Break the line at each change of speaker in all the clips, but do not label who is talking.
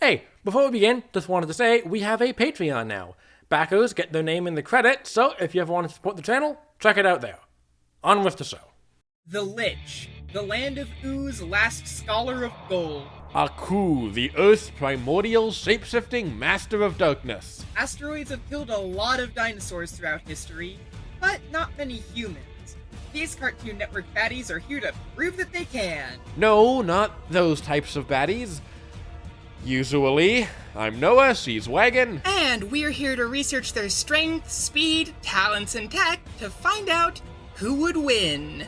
Hey, before we begin, just wanted to say we have a Patreon now. Backers get their name in the credits, so if you ever want to support the channel, check it out there. On with the show.
The Lich, the land of U's last scholar of gold.
Aku, the Earth's primordial shape-shifting master of darkness.
Asteroids have killed a lot of dinosaurs throughout history, but not many humans. These Cartoon Network baddies are here to prove that they can.
No, not those types of baddies. Usually, I'm Noah, she's Wagon.
And we're here to research their strength, speed, talents, and tech to find out who would win.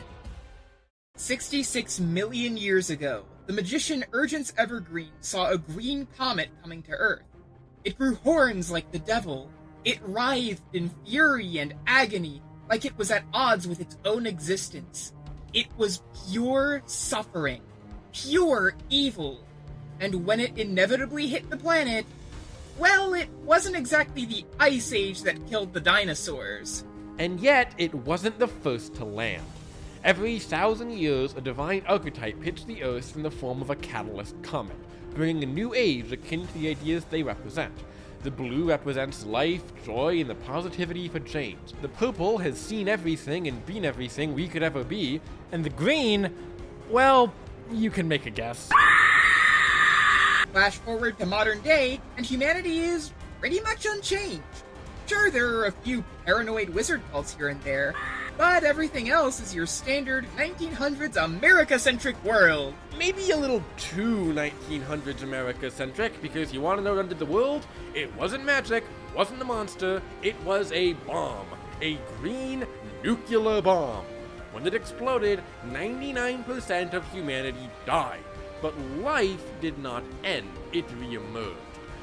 66 million years ago, the magician Urgence Evergreen saw a green comet coming to Earth. It grew horns like the devil. It writhed in fury and agony, like it was at odds with its own existence. It was pure suffering, pure evil. And when it inevitably hit the planet, well, it wasn't exactly the Ice Age that killed the dinosaurs.
And yet, it wasn't the first to land. Every 1,000 years, a divine archetype hits the Earth in the form of a catalyst comet, bringing a new age akin to the ideas they represent. The blue represents life, joy, and the positivity for change. The purple has seen everything and been everything we could ever be. And the green, well, you can make a guess.
Flash forward to modern day, and humanity is pretty much unchanged. Sure, there are a few paranoid wizard cults here and there, but everything else is your standard 1900s America-centric world.
Maybe a little too 1900s America-centric, because you want to know what ended the world? It wasn't magic, wasn't a monster, it was a bomb. A green nuclear bomb. When it exploded, 99% of humanity died. But life did not end, it re-emerged.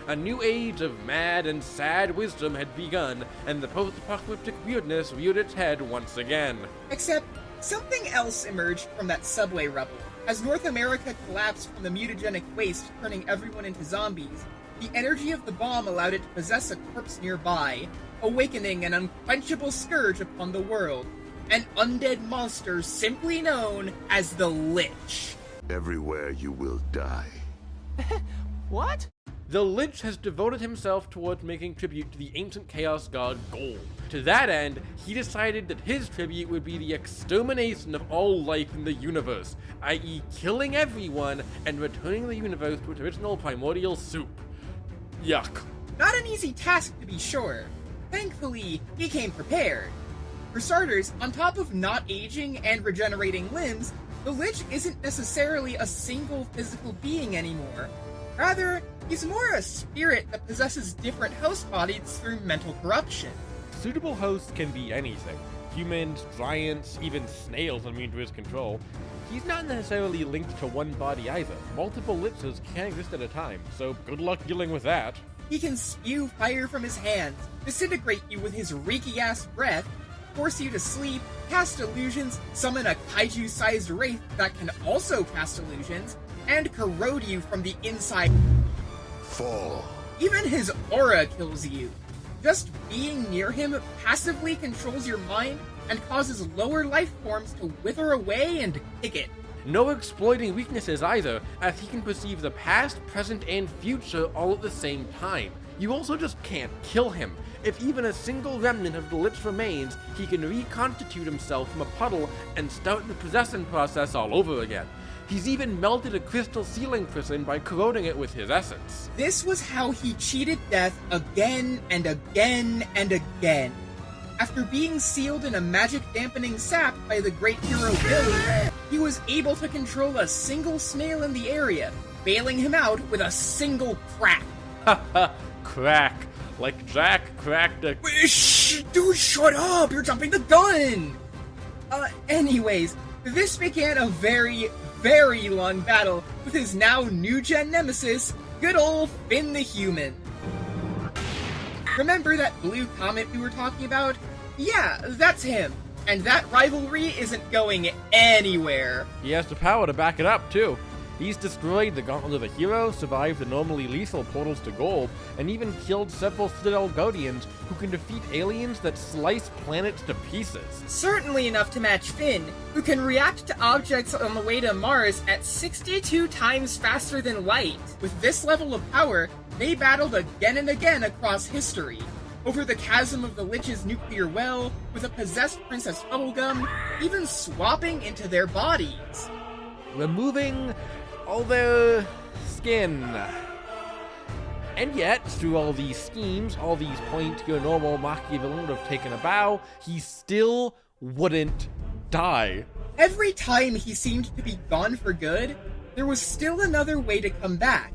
A new age of mad and sad wisdom had begun, and the post-apocalyptic weirdness reared its head once again.
Except, something else emerged from that subway rubble. As North America collapsed from the mutagenic waste, turning everyone into zombies, the energy of the bomb allowed it to possess a corpse nearby, awakening an unquenchable scourge upon the world. An undead monster simply known as the Lich.
Everywhere you will die.
What?
The Lich has devoted himself towards making tribute to the ancient chaos god Gold. To that end, he decided that his tribute would be the extermination of all life in the universe, i.e. killing everyone and returning the universe to its original primordial soup. Yuck.
Not an easy task to be sure. Thankfully, he came prepared. For starters, on top of not aging and regenerating limbs, the Lich isn't necessarily a single physical being anymore. Rather, he's more a spirit that possesses different host bodies through mental corruption.
Suitable hosts can be anything. Humans, giants, even snails immune to his control. He's not necessarily linked to one body either. Multiple Liches can exist at a time, so good luck dealing with that.
He can spew fire from his hands, disintegrate you with his reeky-ass breath, force you to sleep, cast illusions, summon a kaiju-sized wraith that can also cast illusions, and corrode you from the inside.
Fall.
Even his aura kills you. Just being near him passively controls your mind and causes lower life forms to wither away and kick it.
No exploiting weaknesses either, as he can perceive the past, present, and future all at the same time. You also just can't kill him. If even a single remnant of the Lich remains, he can reconstitute himself from a puddle and start the possession process all over again. He's even melted a crystal ceiling prison by corroding it with his essence.
This was how he cheated death again and again and again. After being sealed in a magic-dampening sap by the great hero Billy, he was able to control a single snail in the area, bailing him out with a single crack.
Haha, crack. Like Jack cracked a—
Shh! Dude, shut up! You're jumping the gun! Anyways, this began a very, very long battle with his now new-gen nemesis, good old Finn the Human. Remember that blue comet we were talking about? Yeah, that's him. And that rivalry isn't going anywhere.
He has the power to back it up, too. He's destroyed the Gauntlet of the Hero, survived the normally lethal portals to Gold, and even killed several Citadel Guardians who can defeat aliens that slice planets to pieces.
Certainly enough to match Finn, who can react to objects on the way to Mars at 62 times faster than light. With this level of power, they battled again and again across history. Over the chasm of the Lich's nuclear well, with a possessed Princess Bubblegum, even swapping into their bodies.
Removing all their skin. And yet, through all these schemes, all these points your normal Machiavellian would have taken a bow, he still wouldn't die.
Every time he seemed to be gone for good, there was still another way to come back.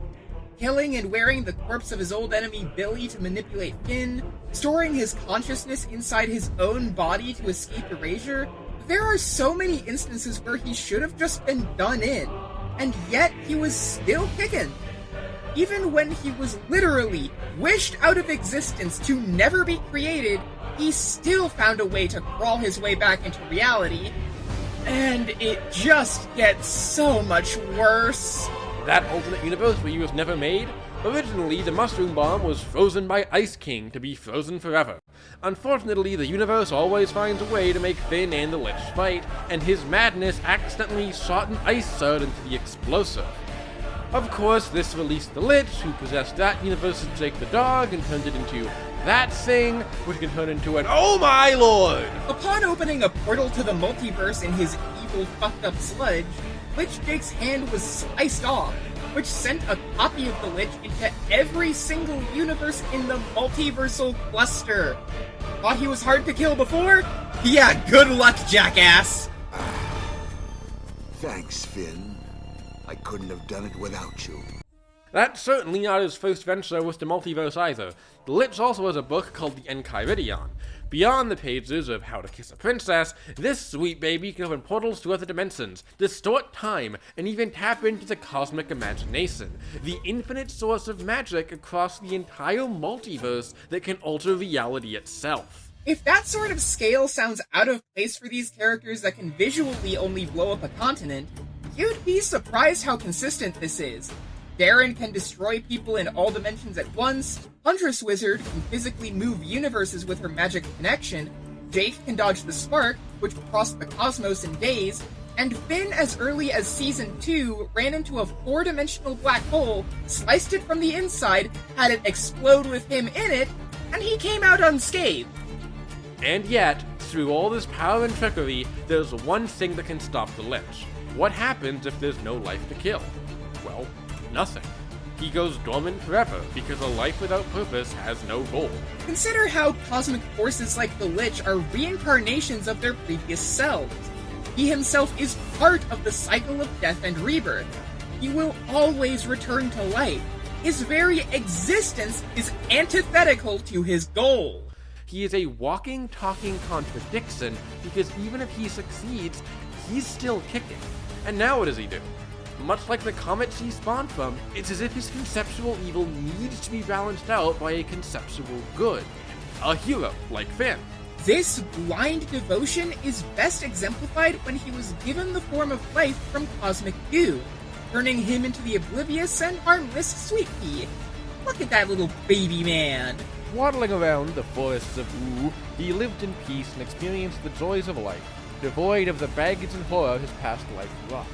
Killing and wearing the corpse of his old enemy Billy to manipulate Finn, storing his consciousness inside his own body to escape erasure. There are so many instances where he should have just been done in, and yet he was still kicking. Even when he was literally wished out of existence to never be created, he still found a way to crawl his way back into reality. And it just gets so much worse.
That alternate universe where he was never made? Originally, the mushroom bomb was frozen by Ice King to be frozen forever. Unfortunately, the universe always finds a way to make Finn and the Lich fight, and his madness accidentally shot an ice sword into the explosive. Of course, this released the Lich, who possessed that universe's Jake the Dog and turned it into that thing, which can turn into an oh my lord!
Upon opening a portal to the multiverse in his evil fucked up sludge, Lich Jake's hand was sliced off, which sent a copy of the Lich into every single universe in the multiversal cluster. Thought he was hard to kill before? Yeah, good luck, jackass!
Thanks, Finn. I couldn't have done it without you.
That's certainly not his first venture with the multiverse either. The Lich also has a book called the Enchiridion. Beyond the pages of How to Kiss a Princess, this sweet baby can open portals to other dimensions, distort time, and even tap into the cosmic imagination, the infinite source of magic across the entire multiverse that can alter reality itself.
If that sort of scale sounds out of place for these characters that can visually only blow up a continent, you'd be surprised how consistent this is. Darren can destroy people in all dimensions at once, Huntress Wizard can physically move universes with her magic connection, Jake can dodge the spark, which crossed the cosmos in days, and Finn, as early as Season 2, ran into a 4-dimensional black hole, sliced it from the inside, had it explode with him in it, and he came out unscathed.
And yet, through all this power and trickery, there's one thing that can stop the Lich. What happens if there's no life to kill? Well, nothing. He goes dormant forever, because a life without purpose has no goal.
Consider how cosmic forces like the Lich are reincarnations of their previous selves. He himself is part of the cycle of death and rebirth. He will always return to life. His very existence is antithetical to his goal.
He is a walking, talking contradiction, because even if he succeeds, he's still kicking. And now what does he do? Much like the comets he spawned from, it's as if his conceptual evil needs to be balanced out by a conceptual good. A hero, like Finn.
This blind devotion is best exemplified when he was given the form of life from cosmic goo, turning him into the oblivious and harmless Sweet Pea. Look at that little baby man.
Waddling around the forests of Wu, he lived in peace and experienced the joys of life, devoid of the baggage and horror his past life brought.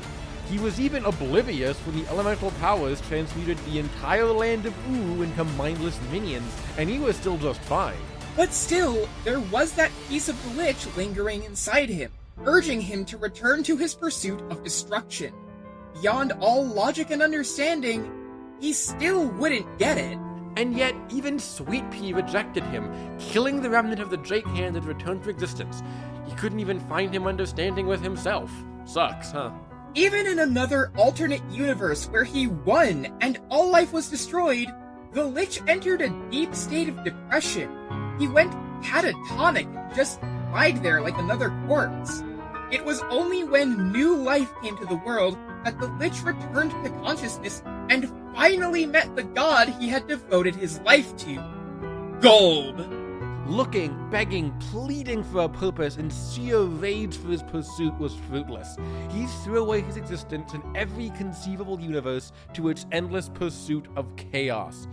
He was even oblivious when the elemental powers transmuted the entire land of Wu into mindless minions, and he was still just fine.
But still, there was that piece of the Lich lingering inside him, urging him to return to his pursuit of destruction. Beyond all logic and understanding, he still wouldn't get it.
And yet, even Sweet Pea rejected him, killing the remnant of the Drake Hand that returned to existence. He couldn't even find him understanding with himself. Sucks, huh?
Even in another alternate universe where he won and all life was destroyed, the Lich entered a deep state of depression. He went catatonic and just lied there like another corpse. It was only when new life came to the world that the Lich returned to consciousness and finally met the god he had devoted his life to. Gold!
looking, begging, pleading for a purpose, and sheer rage for his pursuit was fruitless. He threw away his existence in every conceivable universe to its endless pursuit of chaos.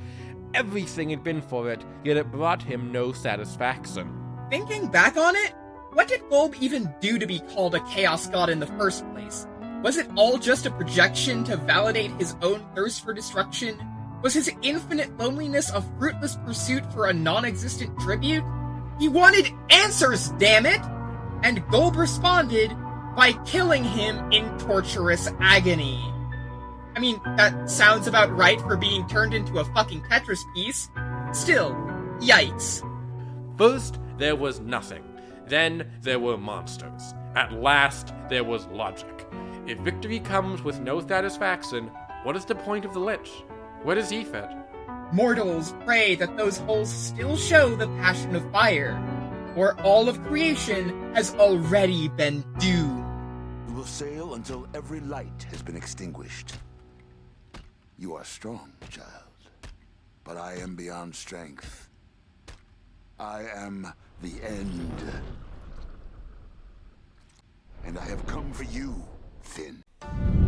Everything had been for it, yet it brought him no satisfaction.
Thinking back on it, what did Golb even do to be called a chaos god in the first place? Was it all just a projection to validate his own thirst for destruction? Was his infinite loneliness a fruitless pursuit for a non-existent tribute? He wanted answers, damn it! And Golb responded by killing him in torturous agony. I mean, that sounds about right for being turned into a fucking Tetris piece. Still, yikes.
First, there was nothing. Then, there were monsters. At last, there was logic. If victory comes with no satisfaction, what is the point of the Lich? Where does he fit?
Mortals pray that those holes still show the passion of fire, or all of creation has already been doomed.
You will sail until every light has been extinguished. You are strong, child, but I am beyond strength. I am the end. And I have come for you, Finn.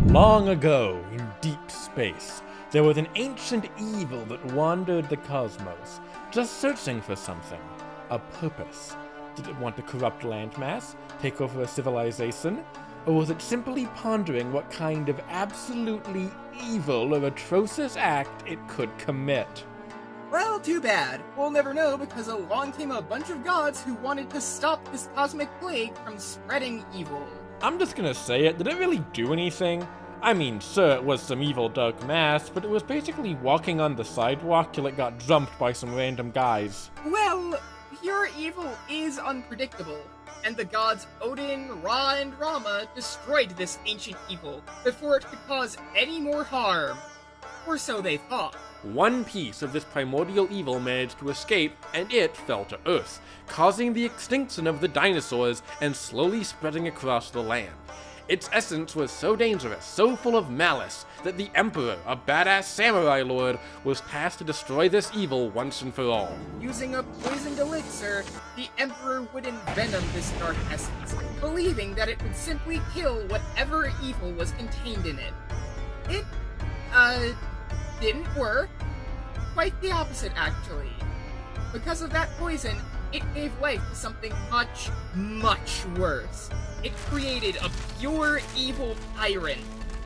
Long ago, in deep space, there was an ancient evil that wandered the cosmos, just searching for something, a purpose. Did it want to corrupt landmass, take over a civilization, or was it simply pondering what kind of absolutely evil or atrocious act it could commit?
Well, too bad. We'll never know because along came a bunch of gods who wanted to stop this cosmic plague from spreading evil.
I'm just gonna say it, did it really do anything? I mean, sure, it was some evil dark mass, but it was basically walking on the sidewalk till it got jumped by some random guys.
Well, pure evil is unpredictable, and the gods Odin, Ra, and Rama destroyed this ancient evil before it could cause any more harm. Or so they thought.
One piece of this primordial evil managed to escape, and it fell to Earth, causing the extinction of the dinosaurs and slowly spreading across the land. Its essence was so dangerous, so full of malice, that the Emperor, a badass samurai lord, was tasked to destroy this evil once and for all.
Using a poisoned elixir, the Emperor would envenom this dark essence, believing that it would simply kill whatever evil was contained in it. It, didn't work. Quite the opposite, actually. Because of that poison, it gave life to something much, much worse. It created a pure evil tyrant,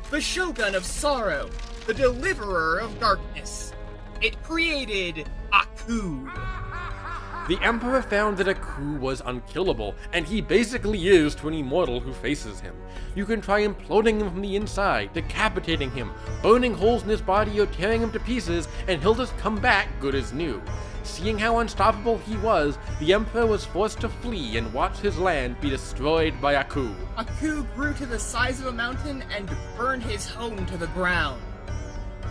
the Shogun of Sorrow, the Deliverer of Darkness. It created Aku.
The Emperor found that Aku was unkillable, and he basically is to any mortal who faces him. You can try imploding him from the inside, decapitating him, burning holes in his body or tearing him to pieces, and he'll just come back good as new. Seeing how unstoppable he was, the Emperor was forced to flee and watch his land be destroyed by Aku.
Aku grew to the size of a mountain and burned his home to the ground.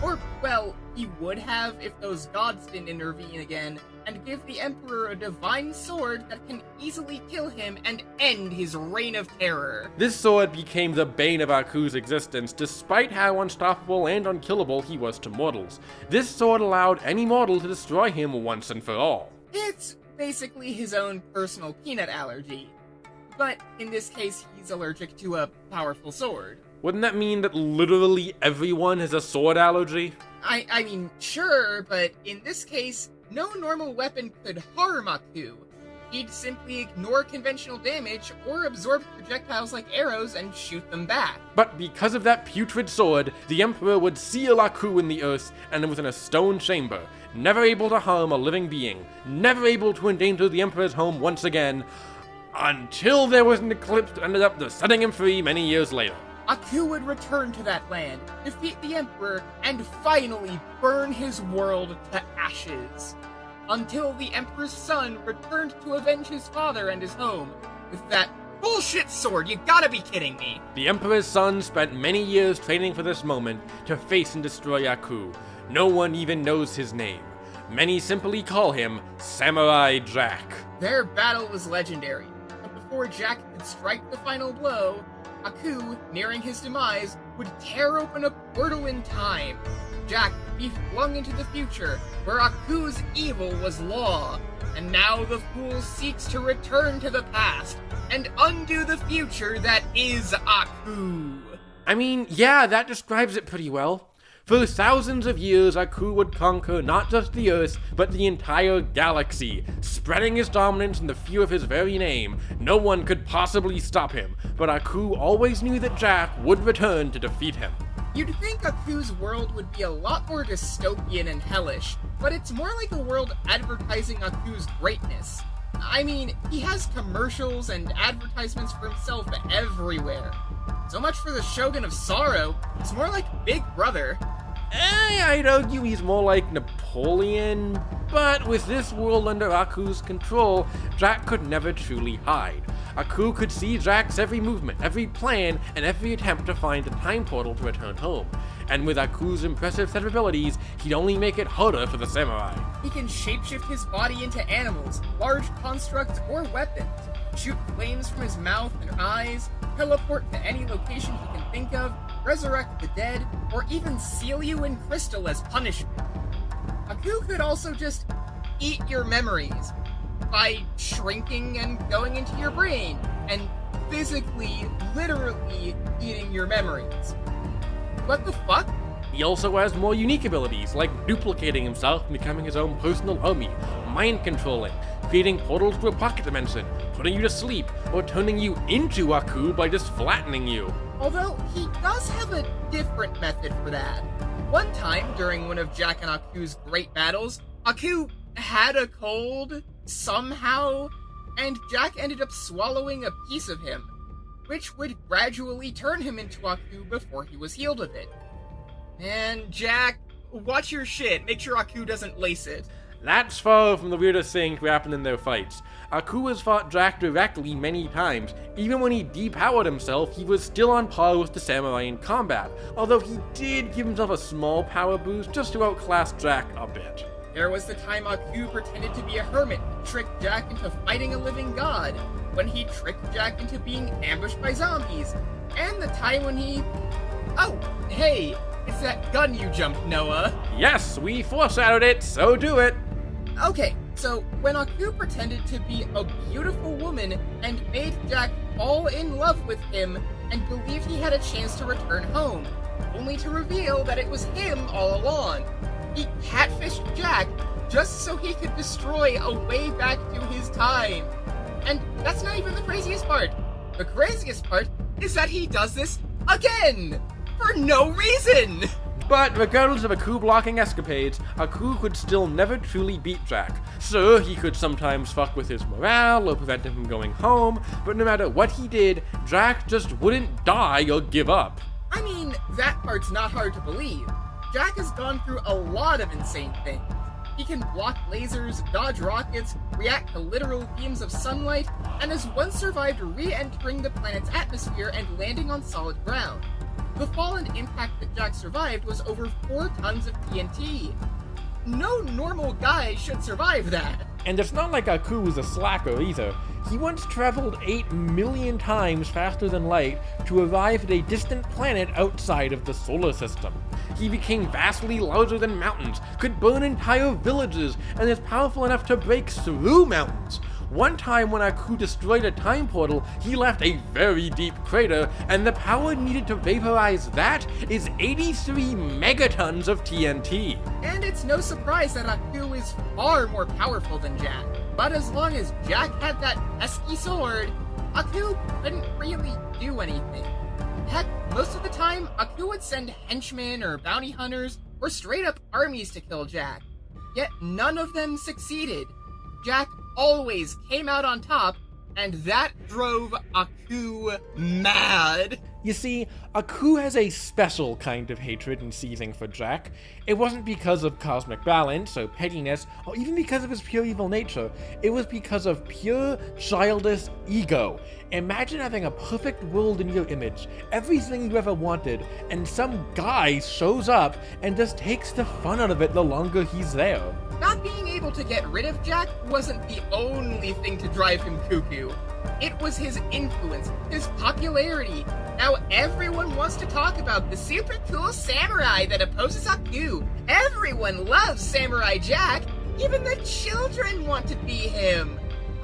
Or, well, he would have if those gods didn't intervene again and give the Emperor a divine sword that can easily kill him and end his reign of terror.
This sword became the bane of Aku's existence, despite how unstoppable and unkillable he was to mortals. This sword allowed any mortal to destroy him once and for all.
It's basically his own personal peanut allergy. But in this case, he's allergic to a powerful sword.
Wouldn't that mean that literally everyone has a sword allergy?
I mean, sure, but in this case, no normal weapon could harm Aku. He'd simply ignore conventional damage or absorb projectiles like arrows and shoot them back.
But because of that putrid sword, the Emperor would seal Aku in the earth and within a stone chamber, never able to harm a living being, never able to endanger the Emperor's home once again, until there was an eclipse that ended up setting him free many years later.
Aku would return to that land, defeat the Emperor, and finally burn his world to ashes. Until the Emperor's son returned to avenge his father and his home with that bullshit sword, you gotta be kidding me!
The Emperor's son spent many years training for this moment to face and destroy Aku. No one even knows his name. Many simply call him Samurai Jack.
Their battle was legendary, but before Jack could strike the final blow, Aku, nearing his demise, would tear open a portal in time. Jack would be flung into the future, where Aku's evil was law. and now the fool seeks to return to the past and undo the future that is Aku.
I mean, yeah, that describes it pretty well. For thousands of years, Aku would conquer not just the Earth, but the entire galaxy, spreading his dominance in the fear of his very name. No one could possibly stop him, but Aku always knew that Jack would return to defeat him.
You'd think Aku's world would be a lot more dystopian and hellish, but it's more like a world advertising Aku's greatness. I mean, he has commercials and advertisements for himself everywhere. So much for the Shogun of Sorrow, it's more like Big Brother.
I'd argue he's more like Napoleon, but with this world under Aku's control, Jack could never truly hide. Aku could see Jack's every movement, every plan, and every attempt to find a time portal to return home. And with Aku's impressive set of abilities, he'd only make it harder for the samurai.
He can shapeshift his body into animals, large constructs, or weapons, shoot flames from his mouth and eyes, teleport to any location he can think of, resurrect the dead, or even seal you in crystal as punishment. Aku could also just eat your memories by shrinking and going into your brain, and physically, literally eating your memories. What the fuck?
He also has more unique abilities, like duplicating himself and becoming his own personal army, mind controlling, creating portals to a pocket dimension, putting you to sleep, or turning you into Aku by just flattening you.
Although, he does have a different method for that. One time, during one of Jack and Aku's great battles, Aku had a cold, somehow, and Jack ended up swallowing a piece of him, which would gradually turn him into Aku before he was healed of it. And Jack, watch your shit, make sure Aku doesn't lace it.
That's far from the weirdest thing to happen in their fights. Aku has fought Jack directly many times. Even when he depowered himself, he was still on par with the samurai in combat, although he did give himself a small power boost just to outclass Jack a bit.
There was the time Aku pretended to be a hermit to trick Jack into fighting a living god, when he tricked Jack into being ambushed by zombies, and the time when he... Oh, hey, it's that gun you jumped, Noah.
Yes, we foreshadowed it, so do it.
Okay, so when Aku pretended to be a beautiful woman and made Jack fall in love with him and believed he had a chance to return home, only to reveal that it was him all along. He catfished Jack just so he could destroy a way back to his time. And that's not even the craziest part. The craziest part is that he does this again! For no reason!
But regardless of Aku blocking escapades, Aku could still never truly beat Jack. Sure, he could sometimes fuck with his morale or prevent him from going home, but no matter what he did, Jack just wouldn't die or give up.
I mean, that part's not hard to believe. Jack has gone through a lot of insane things. He can block lasers, dodge rockets, react to literal beams of sunlight, and has once survived re-entering the planet's atmosphere and landing on solid ground. The fall and impact that Jack survived was over 4 tons of TNT. No normal guy should survive that.
And it's not like Aku was a slacker either. He once traveled 8 million times faster than light to arrive at a distant planet outside of the solar system. He became vastly larger than mountains, could burn entire villages, and is powerful enough to break through mountains. One time when Aku destroyed a time portal, he left a very deep crater, and the power needed to vaporize that is 83 megatons of TNT.
And it's no surprise that Aku is far more powerful than Jack. But as long as Jack had that pesky sword, Aku couldn't really do anything. Heck, most of the time, Aku would send henchmen or bounty hunters or straight up armies to kill Jack. Yet none of them succeeded. Jack always came out on top, and that drove Aku mad.
You see, Aku has a special kind of hatred and seething for Jack. It wasn't because of cosmic balance or pettiness, or even because of his pure evil nature. It was because of pure, childish ego. Imagine having a perfect world in your image, everything you ever wanted, and some guy shows up and just takes the fun out of it the longer he's there.
Not being able to get rid of Jack wasn't the only thing to drive him cuckoo. It was his influence, his popularity. Now everyone wants to talk about the super cool samurai that opposes Aku. Everyone loves Samurai Jack. Even the children want to be him.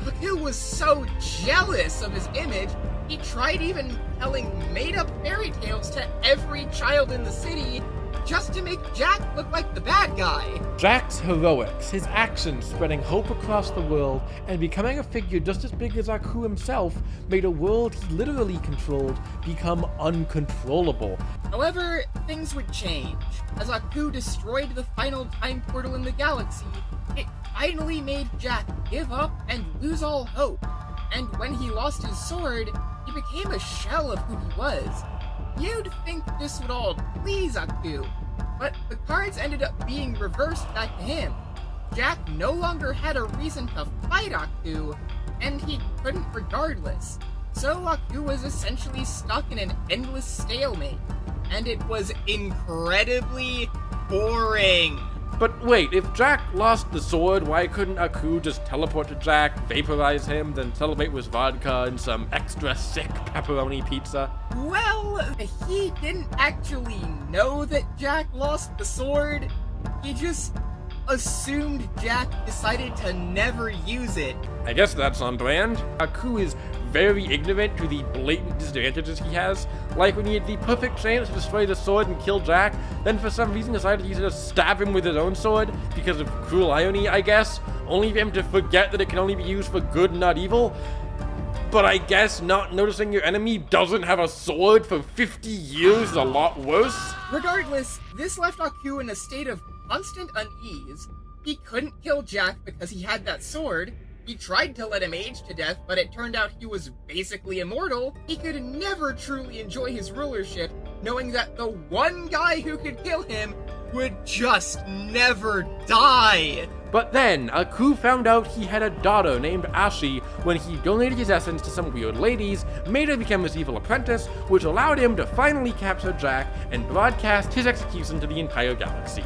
Aku was so jealous of his image, he tried even telling made-up fairy tales to every child in the city just to make Jack look like the bad guy.
Jack's heroics, his actions spreading hope across the world, and becoming a figure just as big as Aku himself, made a world he literally controlled become uncontrollable.
However, things would change. As Aku destroyed the final time portal in the galaxy, it finally made Jack give up and lose all hope. And when he lost his sword, he became a shell of who he was. You'd think this would all please Aku, but the cards ended up being reversed back to him. Jack no longer had a reason to fight Aku, and he couldn't regardless. So Aku was essentially stuck in an endless stalemate, and it was incredibly boring.
But wait, if Jack lost the sword, why couldn't Aku just teleport to Jack, vaporize him, then celebrate with vodka and some extra sick pepperoni pizza?
Well, he didn't actually know that Jack lost the sword. He just assumed Jack decided to never use it.
I guess that's on brand. Aku is very ignorant to the blatant disadvantages he has. Like when he had the perfect chance to destroy the sword and kill Jack, then for some reason decided to just stab him with his own sword, because of cruel irony, I guess, only for him to forget that it can only be used for good, not evil. But I guess not noticing your enemy doesn't have a sword for 50 years is a lot worse.
Regardless, this left Aku in a state of constant unease. He couldn't kill Jack because he had that sword. He tried to let him age to death, but it turned out he was basically immortal. He could never truly enjoy his rulership, knowing that the one guy who could kill him would just never die.
But then, Aku found out he had a daughter named Ashi when he donated his essence to some weird ladies, made her become his evil apprentice, which allowed him to finally capture Jack and broadcast his execution to the entire galaxy.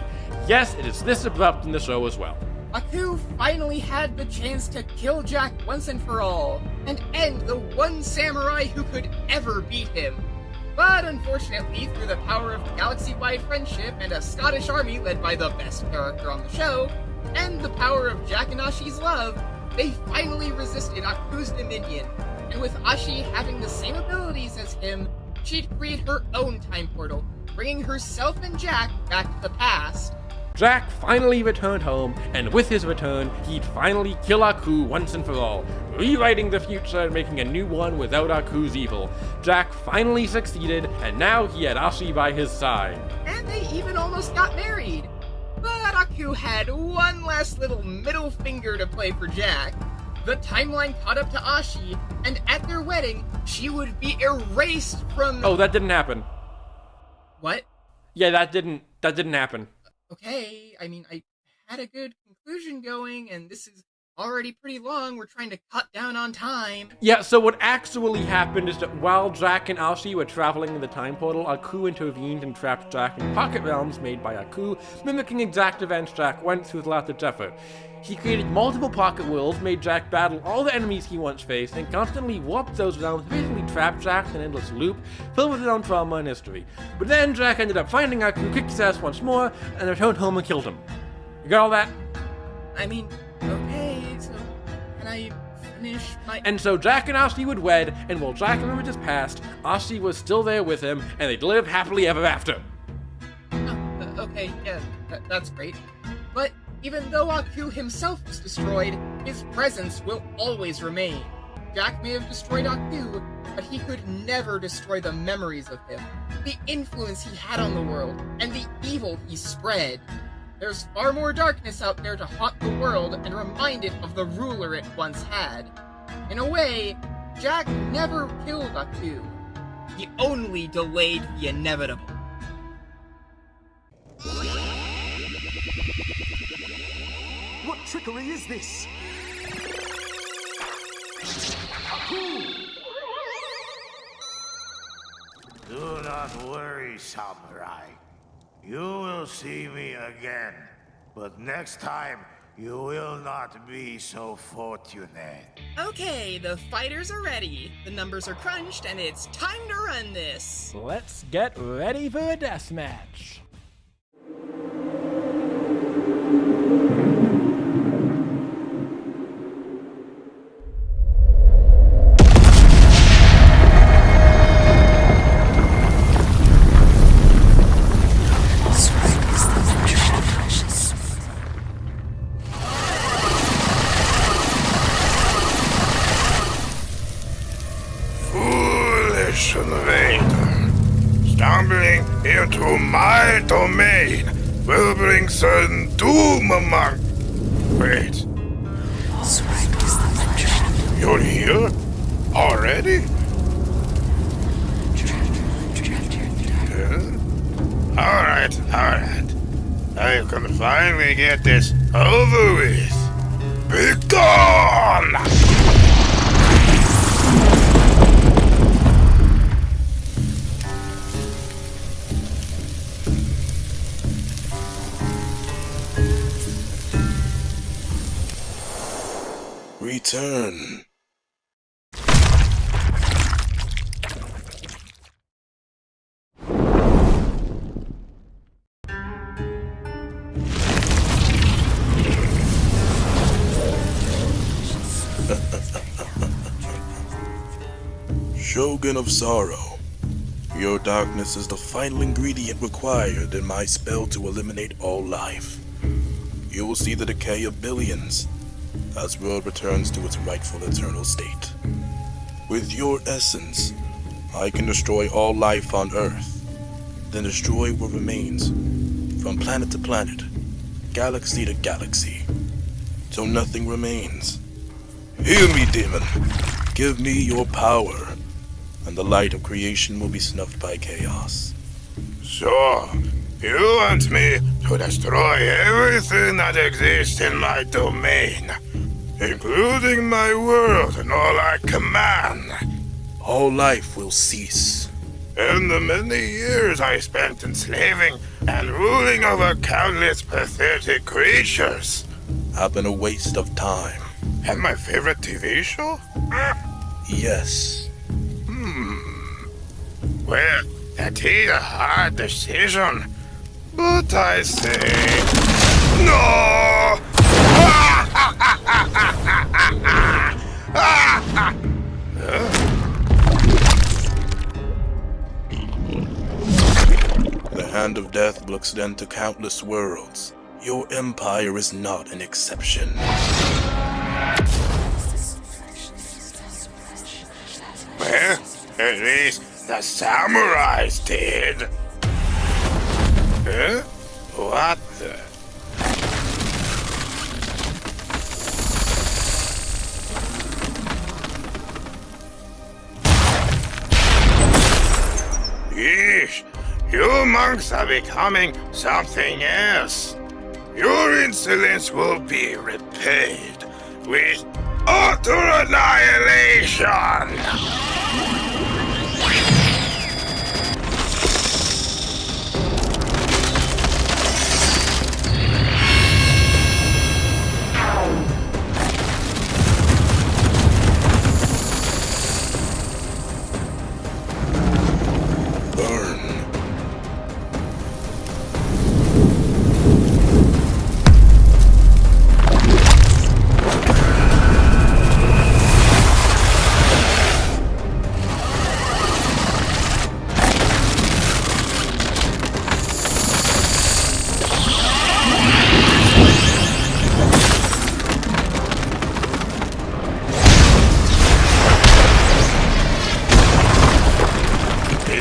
Yes, it is this abrupt in the show as well.
Aku finally had the chance to kill Jack once and for all, and end the one samurai who could ever beat him. But unfortunately, through the power of galaxy-wide friendship and a Scottish army led by the best character on the show, and the power of Jack and Ashi's love, they finally resisted Aku's dominion, and with Ashi having the same abilities as him, she'd create her own time portal, bringing herself and Jack back to the past.
Jack finally returned home, and with his return, he'd finally kill Aku once and for all, rewriting the future and making a new one without Aku's evil. Jack finally succeeded, and now he had Ashi by his side.
And they even almost got married. But Aku had one last little middle finger to play for Jack. The timeline caught up to Ashi, and at their wedding, she would be erased from...
Oh, that didn't happen.
What?
Yeah, that didn't happen.
Okay, I mean, I had a good conclusion going, and this is already pretty long. We're trying to cut down on time.
Yeah, so what actually happened is that while Jack and Ashi were traveling in the time portal, Aku intervened and trapped Jack in pocket realms made by Aku, mimicking exact events Jack went through with lots of effort. He created multiple pocket worlds, made Jack battle all the enemies he once faced, and constantly warped those realms, basically trapped Jack in an endless loop, filled with his own trauma and history. But then Jack ended up finding Aku, kicked his ass once more, and returned home and killed him. You got all that?
I mean, okay, so can I finish my...
And so Jack and Ashi would wed, and while Jack remembered his past, Ashi was still there with him, and they'd live happily ever after.
Okay, yeah, that's great. But even though Aku himself was destroyed, his presence will always remain. Jack may have destroyed Aku, but he could never destroy the memories of him, the influence he had on the world, and the evil he spread. There's far more darkness out there to haunt the world and remind it of the ruler it once had. In a way, Jack never killed Aku. He only delayed the inevitable.
What trickery is this? Aku!
Do not worry, samurai. You will see me again. But next time, you will not be so fortunate.
Okay, the fighters are ready. The numbers are crunched, and it's time to run this.
Let's get ready for a deathmatch.
domain will bring certain doom among... Wait. You're here? Already? Alright. I can finally get this over with. Be gone!
Return. Shogun of Sorrow, your darkness is the final ingredient required in my spell to eliminate all life. You will see the decay of billions as world returns to its rightful eternal state. With your essence, I can destroy all life on Earth, then destroy what remains, from planet to planet, galaxy to galaxy, till nothing remains. Hear me, demon. Give me your power, and the light of creation will be snuffed by chaos.
So, you want me to destroy everything that exists in my domain, including my world and all I command?
All life will cease.
And the many years I spent enslaving and ruling over countless pathetic creatures
Have been a waste of time.
and my favorite TV show?
Yes.
Well, that is a hard decision, but I say no!
The hand of death will extend to countless worlds. Your empire is not an exception.
Well, at least the samurais did. Huh? What the? Yeesh, you monks are becoming something else. Your insolence will be repaid with utter annihilation!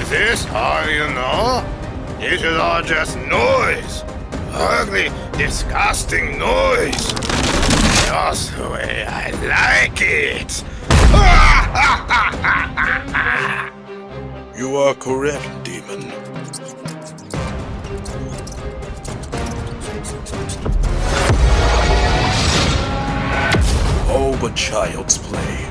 This all you know? It is all just noise. Ugly, disgusting noise. Just the way I like it.
You are correct, demon. All but child's play.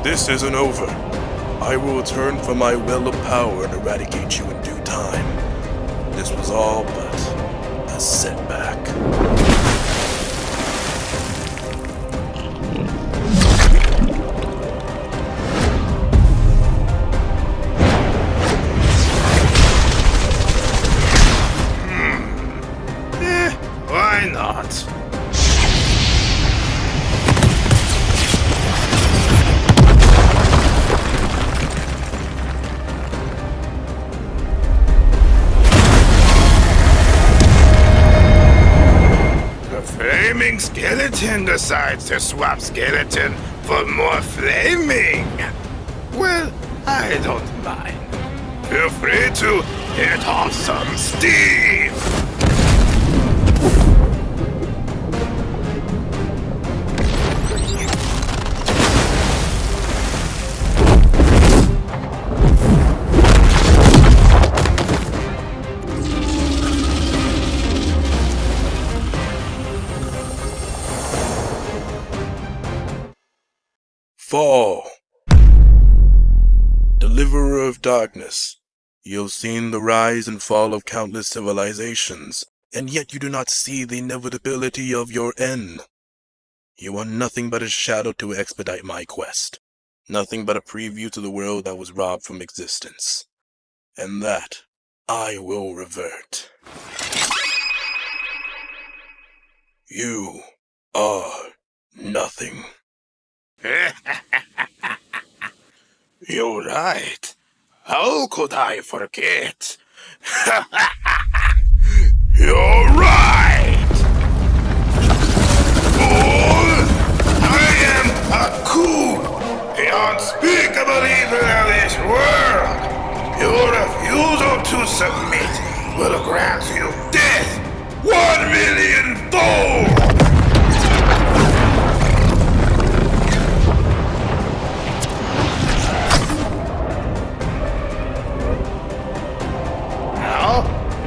This isn't over. I will return for my well of power and eradicate you in due time. This was all but a setback.
flaming skeleton decides to swap skeleton for more flaming, well, I don't mind. Feel free to hit off some steam.
Fall. Deliverer of darkness, you have seen the rise and fall of countless civilizations, and yet you do not see the inevitability of your end. You are nothing but a shadow to expedite my quest, nothing but a preview to the world that was robbed from existence. And that I will revert. You are nothing.
You're right. How could I forget? You're right! Fool! I am Aku, the unspeakable evil of this world. Your refusal to submit will grant you death 1,000,000-fold!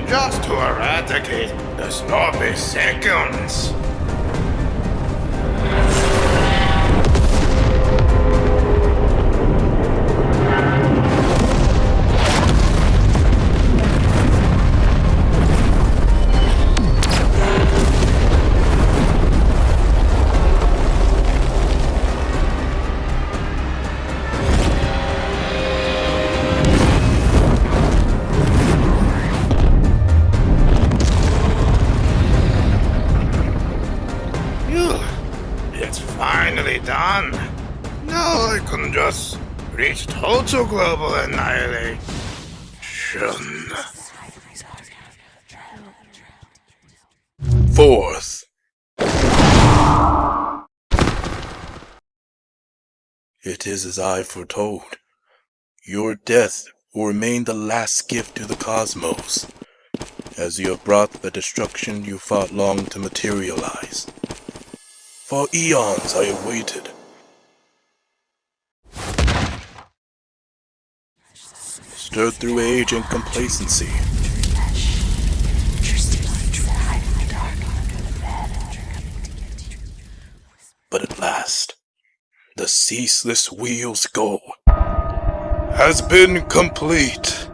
Just to eradicate the sloppy seconds. Finally done. Now I can just reach total global annihilation.
Fourth. It is as I foretold. Your death will remain the last gift to the cosmos, as you have brought the destruction you fought long to materialize. For eons I have waited. Stirred through age and complacency. But at last, the ceaseless wheel's go has been complete.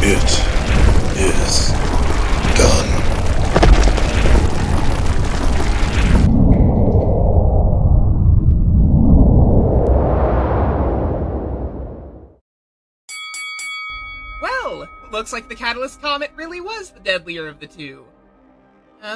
It is done.
Well, looks like the Catalyst Comet really was the deadlier of the two.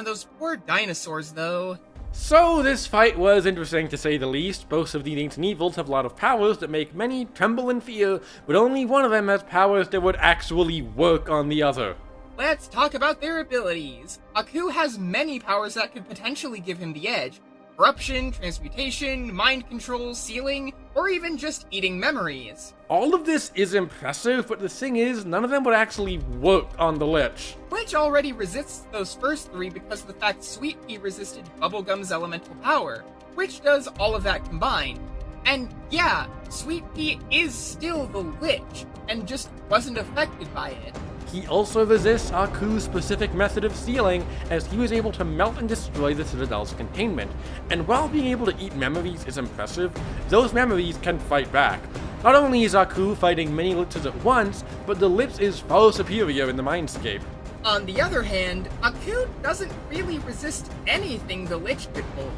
Those poor dinosaurs, though.
So this fight was interesting to say the least. Both of these ancient evils have a lot of powers that make many tremble in fear, but only one of them has powers that would actually work on the other.
Let's talk about their abilities. Aku has many powers that could potentially give him the edge. Corruption, transmutation, mind control, sealing, or even just eating memories.
All of this is impressive, but the thing is, none of them would actually work on the Lich.
Which already resists those first three because of the fact Sweet Pea resisted Bubblegum's elemental power, which does all of that combined. And yeah, Sweet Pea is still the Lich, and just wasn't affected by it.
He also resists Aku's specific method of sealing, as he was able to melt and destroy the Citadel's containment. And while being able to eat memories is impressive, those memories can fight back. Not only is Aku fighting many Liches at once, but the Lich is far superior in the Mindscape.
On the other hand, Aku doesn't really resist anything the Lich could hold.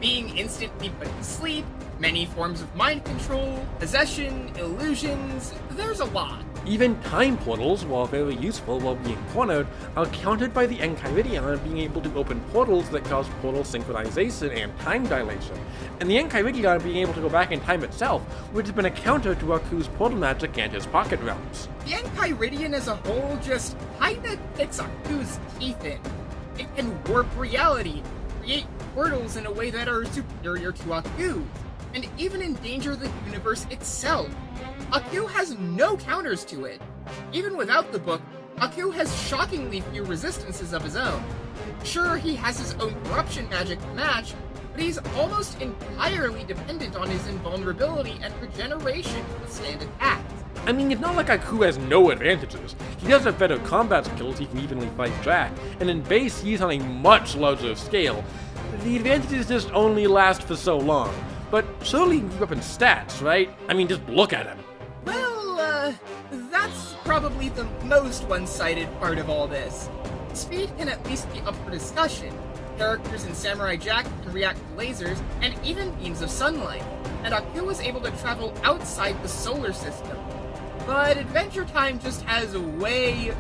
Being instantly put to sleep, many forms of mind control, possession, illusions, there's a lot.
Even time portals, while very useful while being cornered, are countered by the Enchiridion being able to open portals that cause portal synchronization and time dilation, and the Enchiridion being able to go back in time itself, which has been a counter to Aku's portal magic and his pocket realms.
The Enchiridion as a whole just kinda kicks Aku's teeth in. It can warp reality, create portals in a way that are superior to Aku, and even endanger the universe itself. Aku has no counters to it. Even without the book, Aku has shockingly few resistances of his own. Sure, he has his own corruption magic to match, but he's almost entirely dependent on his invulnerability and regeneration to withstand attacks.
I mean, it's not like Aku has no advantages. He does have better combat skills, he can evenly fight Jack, and in base he's on a much larger scale. The advantages just only last for so long. But surely he can keep up in stats, right? I mean, just look at him.
Well, that's probably the most one-sided part of all this. Speed can at least be up for discussion. Characters in Samurai Jack can react to lasers and even beams of sunlight, and Aku is able to travel outside the solar system. But Adventure Time just has way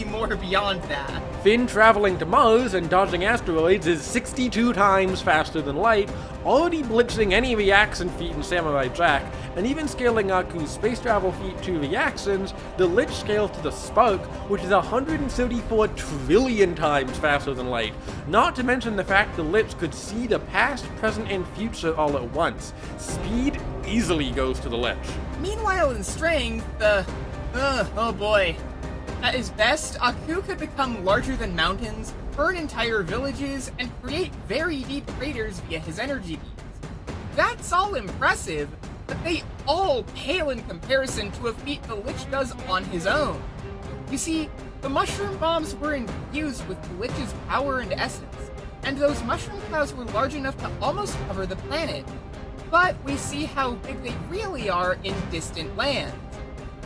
more beyond that.
Finn traveling to Mars and dodging asteroids is 62 times faster than light, already blitzing any reaction feat in Samurai Jack, and even scaling Aku's space travel feat to reactions, the Lich scales to the Spark, which is 134 trillion times faster than light. Not to mention the fact the Lich could see the past, present, and future all at once. Speed easily goes to the Lich.
Meanwhile, in strength, oh boy. At his best, Aku could become larger than mountains, burn entire villages, and create very deep craters via his energy beams. That's all impressive, but they all pale in comparison to a feat the Lich does on his own. You see, the mushroom bombs were infused with the Lich's power and essence, and those mushroom clouds were large enough to almost cover the planet. But we see how big they really are in distant lands.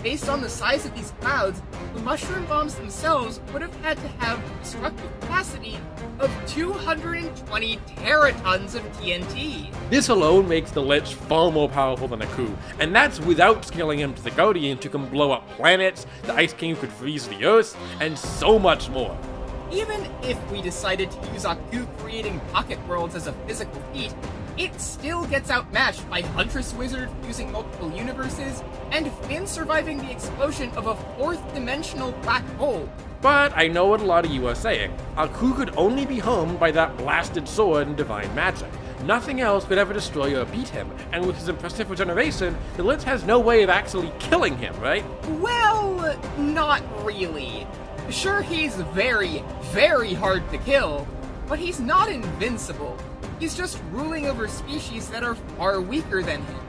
Based on the size of these clouds, the mushroom bombs themselves would have had to have a destructive capacity of 220 teratons of TNT.
This alone makes the Lich far more powerful than Aku, and that's without scaling him to the Guardians who can blow up planets, the Ice King could freeze the Earth, and so much more.
Even if we decided to use Aku creating pocket worlds as a physical feat, it still gets outmatched by Huntress Wizard fusing multiple universes, and Finn surviving the explosion of a fourth-dimensional black hole.
But I know what a lot of you are saying. Aku could only be harmed by that blasted sword and divine magic. Nothing else could ever destroy or beat him, and with his impressive regeneration, the Lich has no way of actually killing him, right?
Well, not really. Sure, he's very hard to kill, but he's not invincible. He's just ruling over species that are far weaker than him.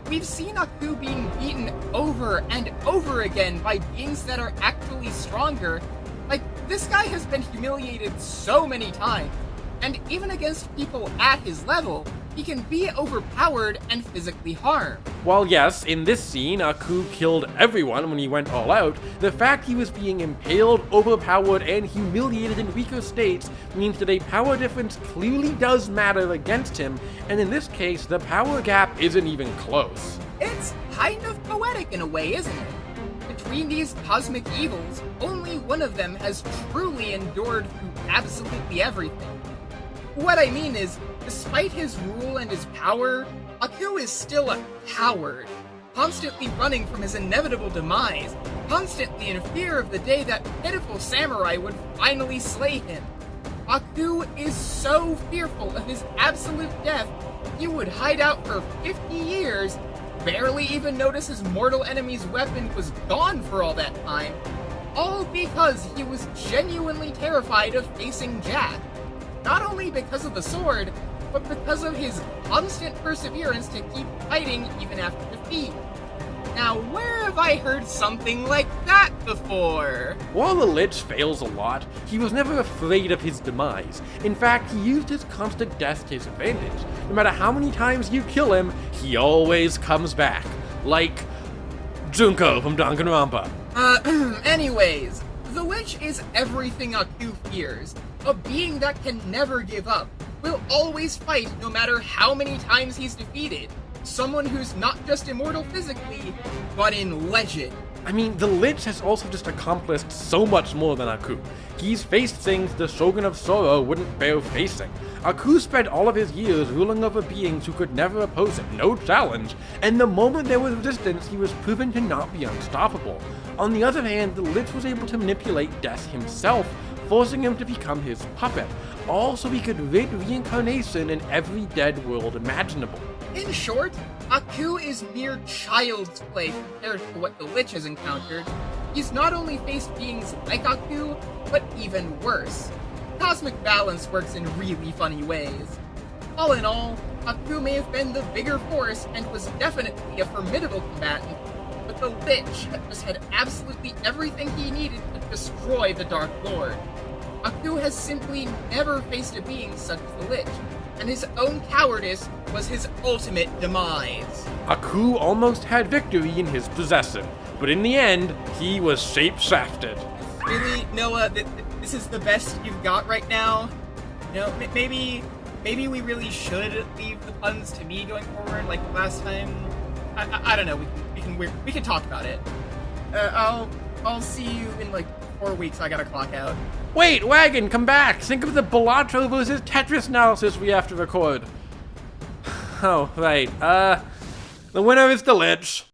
We've seen Aku being beaten over and over again by beings that are actually stronger. Like, this guy has been humiliated so many times, and even against people at his level, he can be overpowered and physically harmed.
While yes, in this scene, Aku killed everyone when he went all out, the fact he was being impaled, overpowered, and humiliated in weaker states means that a power difference clearly does matter against him, and in this case, the power gap isn't even close.
It's kind of poetic in a way, isn't it? Between these cosmic evils, only one of them has truly endured through absolutely everything. What I mean is, despite his rule and his power, Aku is still a coward, constantly running from his inevitable demise, constantly in fear of the day that pitiful samurai would finally slay him. Aku is so fearful of his absolute death, he would hide out for 50 years, barely even notice his mortal enemy's weapon was gone for all that time, all because he was genuinely terrified of facing Jack. Not only because of the sword, but because of his constant perseverance to keep fighting even after defeat. Now, where have I heard something like that before?
While the Lich fails a lot, he was never afraid of his demise. In fact, he used his constant death to his advantage. No matter how many times you kill him, he always comes back. like Junko from Danganronpa.
Anyways, the Lich is everything Aku fears. A being that can never give up, will always fight no matter how many times he's defeated. Someone who's not just immortal physically, but in legend.
I mean, the Lich has also just accomplished so much more than Aku. He's faced things the Shogun of Sorrow wouldn't bear facing. Aku spent all of his years ruling over beings who could never oppose him, no challenge, and the moment there was resistance, he was proven to not be unstoppable. On the other hand, the Lich was able to manipulate death himself, forcing him to become his puppet, all so he could rid reincarnation in every dead world imaginable.
In short, Aku is mere child's play compared to what the Lich has encountered. He's not only faced beings like Aku, but even worse. Cosmic balance works in really funny ways. All in all, Aku may have been the bigger force and was definitely a formidable combatant, but the Lich just had absolutely everything he needed to destroy the Dark Lord. Aku has simply never faced a being such as the Lich, and his own cowardice was his ultimate demise.
Aku almost had victory in his possession, but in the end, he was shape-shafted.
Really, Noah, this is the best you've got right now? You know, maybe we really should leave the puns to me going forward, like last time. I don't know. We can talk about it. I'll see you in like 4 weeks. I gotta clock out.
Wait, Wagon, come back! Think of the Balatro versus Tetris analysis we have to record. Oh, right. The winner is the Lich.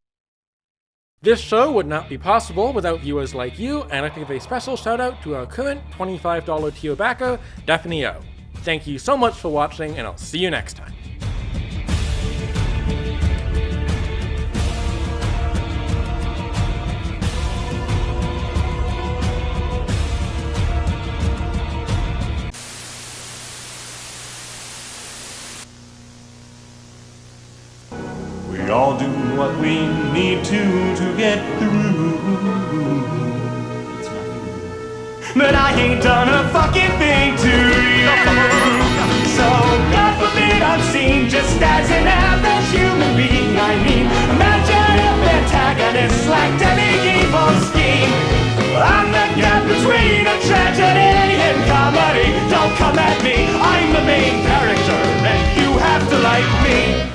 This show would not be possible without viewers like you, and I give a special shout out to our current $25 tier backer, Dephony O. Thank you so much for watching, and I'll see you next time.
We all do what we need to get through. It's nothing. But I ain't done a fucking thing to you. So God forbid I'm seen just as an average human being. I mean, imagine if antagonists lacked any evil scheme. I'm the gap between a tragedy and comedy. Don't come at me, I'm the main character, and you have to like me.